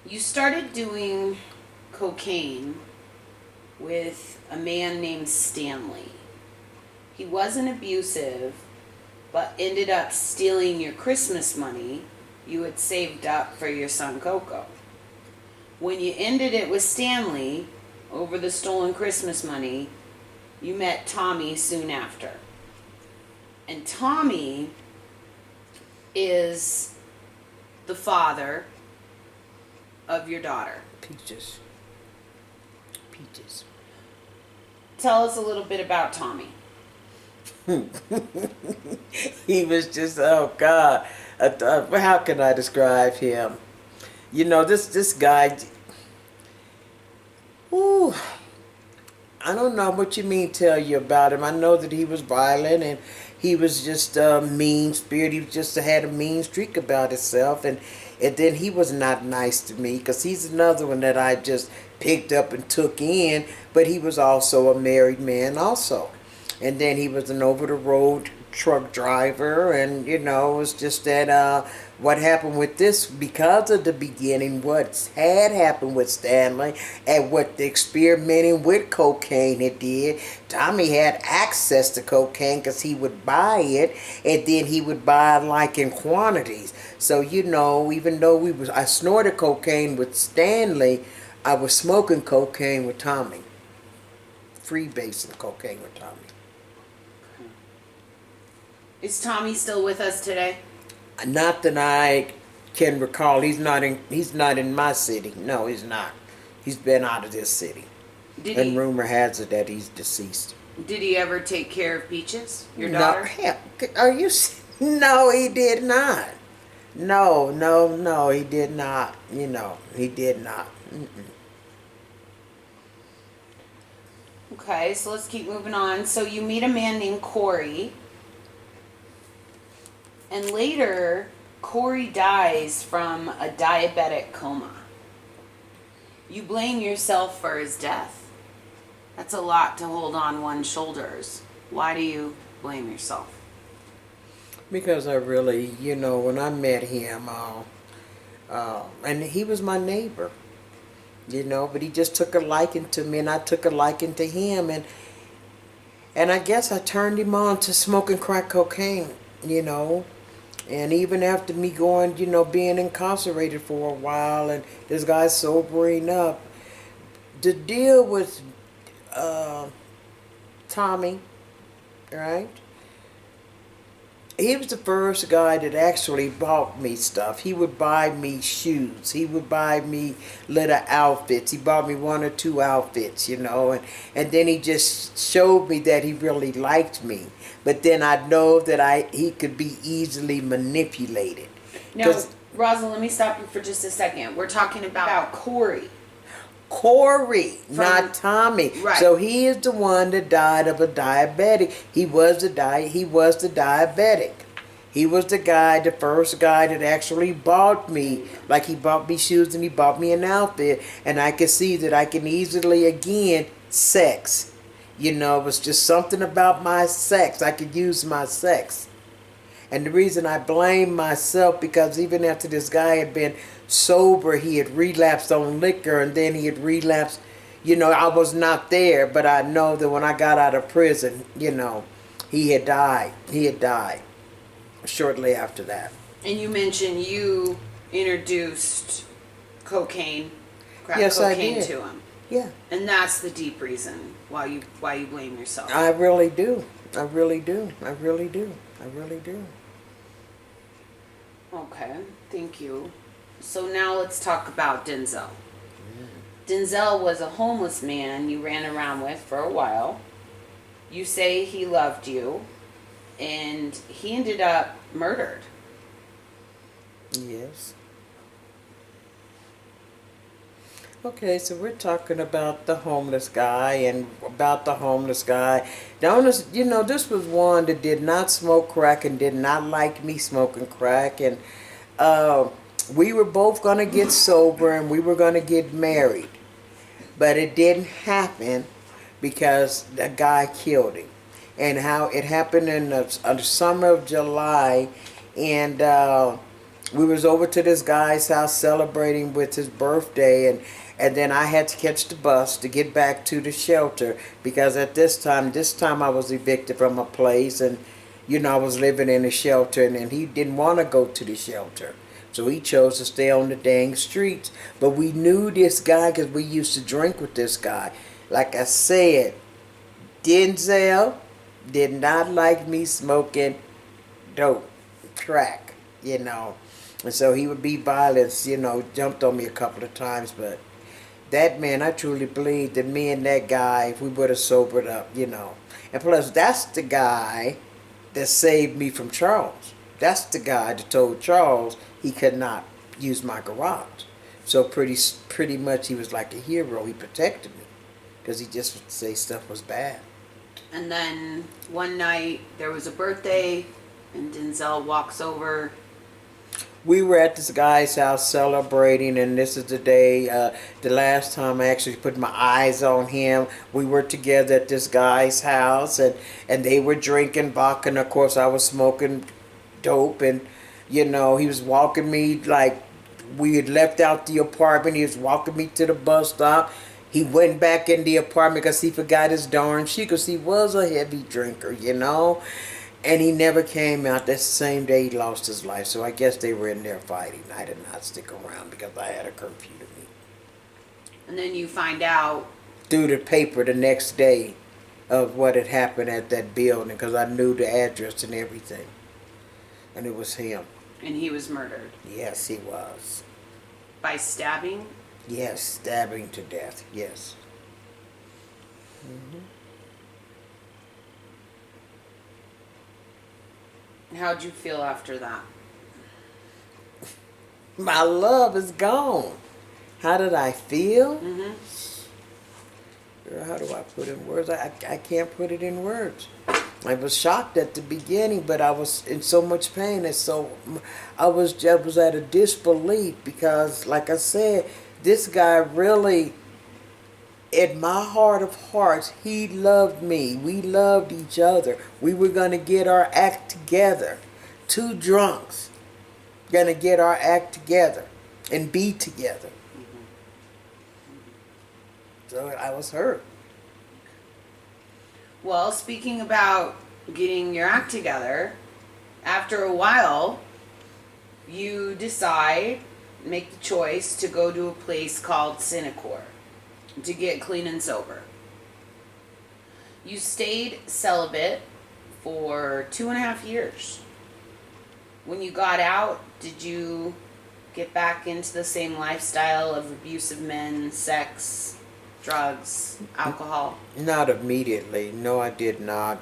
You started doing cocaine with a man named Stanley. He wasn't abusive, but ended up stealing your Christmas money you had saved up for your son Coco. When you ended it with Stanley over the stolen Christmas money, you met Tommy soon after. And Tommy is the father of your daughter. Peaches. Peaches. Tell us a little bit about Tommy. He was just, oh God, how can I describe him? You know, this guy. Ooh, I don't know what you mean. Tell you about him. I know that he was violent and he was just mean spirit. He just had a mean streak about himself, and then he was not nice to me because he's another one that I just picked up and took in. But he was also a married man, also. And then he was an over-the-road truck driver, and it was just that what happened with this, because of the beginning, what had happened with Stanley and what the experimenting with cocaine it did. Tommy had access to cocaine because he would buy it, and then he would buy like in quantities. So even though I snorted cocaine with Stanley, I was smoking cocaine with Tommy, freebasing cocaine with Tommy. Is Tommy still with us today? Not that I can recall. He's not in my city. No, he's not. He's been out of this city. And rumor has it that he's deceased. Did he ever take care of Peaches, your daughter? No, hell, are you? No, he did not. No, he did not. He did not. Okay, so let's keep moving on. So you meet a man named Corey. And later, Corey dies from a diabetic coma. You blame yourself for his death. That's a lot to hold on one's shoulders. Why do you blame yourself? Because I really, when I met him, and he was my neighbor, but he just took a liking to me, and I took a liking to him, and I guess I turned him on to smoking crack cocaine, And even after me going, being incarcerated for a while, and this guy sobering up, the deal with Tommy, right? He was the first guy that actually bought me stuff. He would buy me shoes. He would buy me little outfits. He bought me one or two outfits, and then he just showed me that he really liked me. But then I know that he could be easily manipulated. Now, Rosalyn, let me stop you for just a second. We're talking about Corey. Corey, not Tommy. Right. So he is the one that died of a diabetic. He was the diabetic. He was the first guy that actually bought me. Like, he bought me shoes and he bought me an outfit. And I could see that I can easily, again, sex. It was just something about my sex. I could use my sex. And the reason I blame myself, because even after this guy had been sober, he had relapsed on liquor, and then he had relapsed. I was not there, but I know that when I got out of prison, he had died. He had died shortly after that. And you mentioned you introduced crack cocaine to him. Yeah. And that's the deep reason why you blame yourself. I really do. Okay, thank you. So now let's talk about Denzel. Denzel was a homeless man you ran around with for a while. You say he loved you, and he ended up murdered. Yes. Okay, so we're talking about the homeless guy Now, this was one that did not smoke crack and did not like me smoking crack. And we were both going to get sober and we were going to get married. But it didn't happen because the guy killed him. And how it happened in the summer of July. And We was over to this guy's house celebrating with his birthday, and then I had to catch the bus to get back to the shelter because at this time I was evicted from a place, and I was living in a shelter, and he didn't want to go to the shelter. So he chose to stay on the dang streets. But we knew this guy because we used to drink with this guy. Like I said, Denzel did not like me smoking dope, crack. And so he would be violent, jumped on me a couple of times. But that man, I truly believe that me and that guy, if we would have sobered up. And plus, that's the guy that saved me from Charles. That's the guy that told Charles he could not use my garage. So pretty much he was like a hero. He protected me because he just would say stuff was bad. And then one night there was a birthday, and Denzel walks over. We were at this guy's house celebrating, and this is the day, the last time I actually put my eyes on him. We were together at this guy's house, and they were drinking vodka, and of course I was smoking dope, and he was walking me like we had left out the apartment. He was walking me to the bus stop. He went back in the apartment because he forgot his darn shit because he was a heavy drinker, And he never came out. That same day he lost his life. So I guess they were in there fighting. I did not stick around because I had a curfew to meet. And then you find out Through the paper the next day of what had happened at that building because I knew the address and everything. And it was him. and he was murdered Yes, he was. by stabbing. Yes, stabbing to death. Yes. Mm-hmm. How'd you feel after that? My love is gone. How did I feel? Mm-hmm. Girl, how do I put in words? I can't put it in words. I was shocked at the beginning, but I was in so much pain, and so I was at a disbelief because, like I said, this guy really, in my heart of hearts, he loved me. We loved each other. We were going to get our act together. Two drunks going to get our act together and be together. So I was hurt. Well, speaking about getting your act together, after a while, you make the choice to go to a place called Synacor to get clean and sober. You stayed celibate for 2.5 years. When you got out, did you get back into the same lifestyle of abusive men, sex, drugs, alcohol? Not immediately. No, I did not.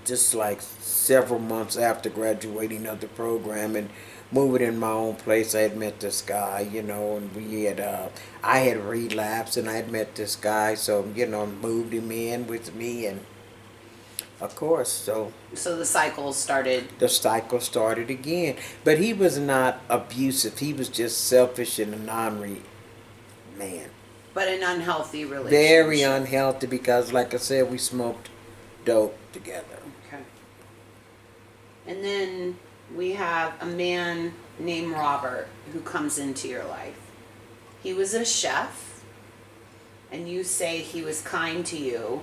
Just like several months after graduating of the program and moving in my own place, I had met this guy, and I had relapsed, and I had met this guy, so, moved him in with me, and of course, so the cycle started. The cycle started again. But he was not abusive. He was just selfish and a man. But an unhealthy relationship. Very unhealthy because, like I said, we smoked dope together. Okay. And then we have a man named Robert who comes into your life. He was a chef, and you say he was kind to you,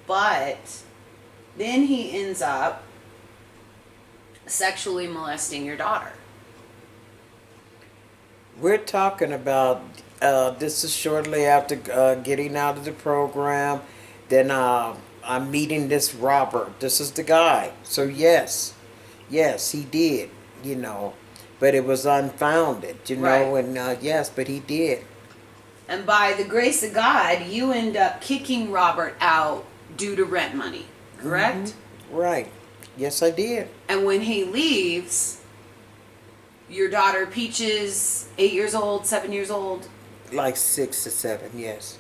but then he ends up sexually molesting your daughter. We're talking about, this is shortly after getting out of the program. Then I'm meeting this Robert. This is the guy. So yes, he did, but it was unfounded, Right. and yes, but he did. And by the grace of God, you end up kicking Robert out due to rent money, correct? Mm-hmm. Right. Yes, I did. And when he leaves, your daughter Peaches, 8 years old, 7 years old, Like 6 or 7, yes.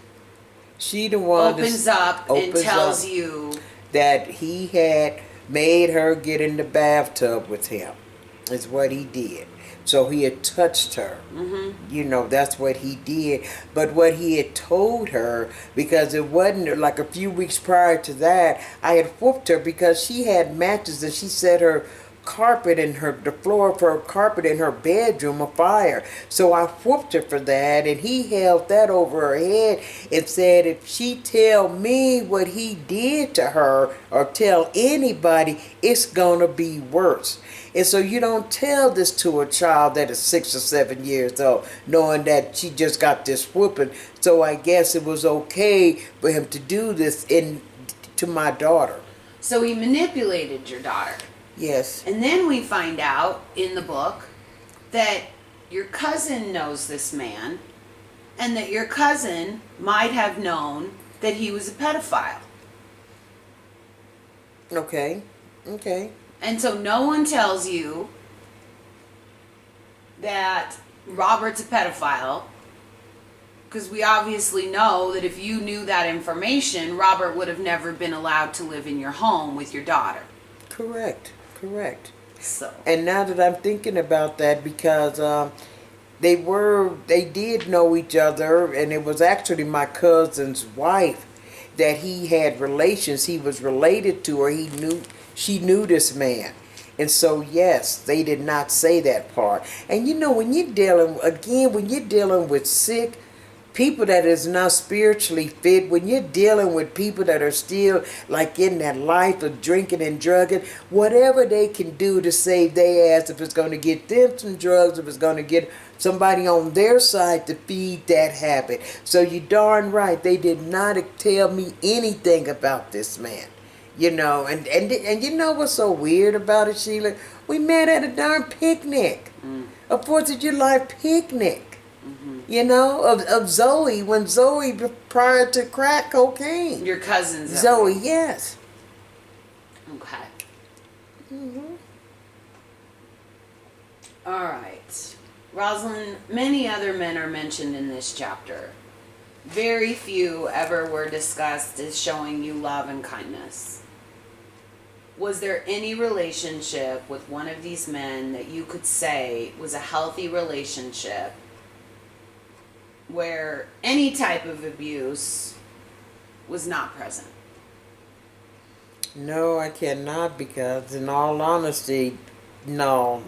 She the one opens up and tells you that he had made her get in the bathtub with him. Is what he did. So he had touched her. Mm-hmm. That's what he did. But what he had told her, because it wasn't like a few weeks prior to that, I had whooped her because she had matches and she set her the floor of her carpet in her bedroom afire. So I whooped her for that, and he held that over her head and said if she tell me what he did to her or tell anybody, it's gonna be worse. And so you don't tell this to a child that is 6 or 7 years old, knowing that she just got this whooping. So I guess it was okay for him to do this to my daughter. So he manipulated your daughter. Yes. And then we find out in the book that your cousin knows this man and that your cousin might have known that he was a pedophile. Okay. And so no one tells you that Robert's a pedophile, because we obviously know that if you knew that information, Robert would have never been allowed to live in your home with your daughter. Correct. So. And now that I'm thinking about that, because they did know each other, and it was actually my cousin's wife that he had relations. He was related to her. She knew this man. And so, yes, they did not say that part. And when you're dealing with sick people that is not spiritually fit, when you're dealing with people that are still like in that life of drinking and drugging, whatever they can do to save their ass, if it's going to get them some drugs, if it's going to get somebody on their side to feed that habit. So you darn right, they did not tell me anything about this man. And you know what's so weird about it, Sheila? We met at a darn picnic, a 4th of July picnic. Of Zoe, when Zoe, prior to crack cocaine. Your cousin's Zoe, yes. Okay. All right. Rosalyn, many other men are mentioned in this chapter. Very few ever were discussed as showing you love and kindness. Was there any relationship with one of these men that you could say was a healthy relationship where any type of abuse was not present? No, I cannot, because in all honesty, no.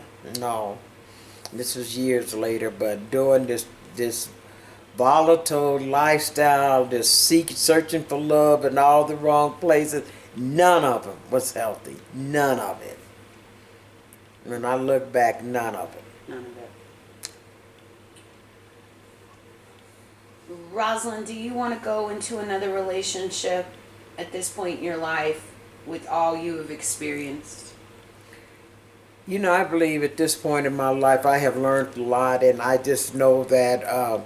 This was years later, but during this volatile lifestyle, this searching for love in all the wrong places, none of them was healthy. None of it. When I look back, none of it. Rosalyn, do you want to go into another relationship at this point in your life with all you have experienced? I believe at this point in my life I have learned a lot, and I just know that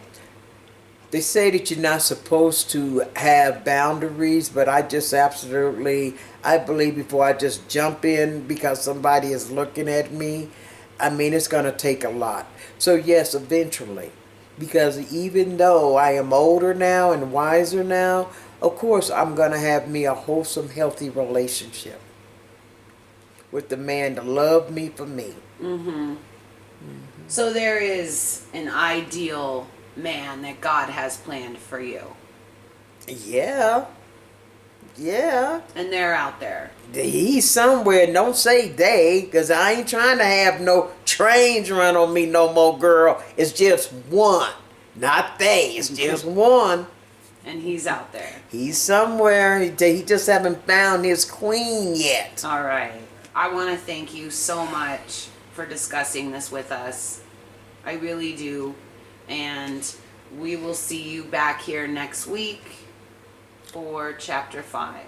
they say that you're not supposed to have boundaries, but I believe before I just jump in because somebody is looking at me, it's going to take a lot. So yes, eventually. Because even though I am older now and wiser now, of course I'm going to have me a wholesome, healthy relationship with the man to love me for me. So there is an ideal man that God has planned for you. Yeah. And they're out there. He's somewhere. Don't say they, because I ain't trying to have no trains run on me no more, girl. It's just one. Not they. It's just one. And he's out there. He's somewhere. He just haven't found his queen yet. All right. I want to thank you so much for discussing this with us. I really do. And we will see you back here next week for Chapter 5.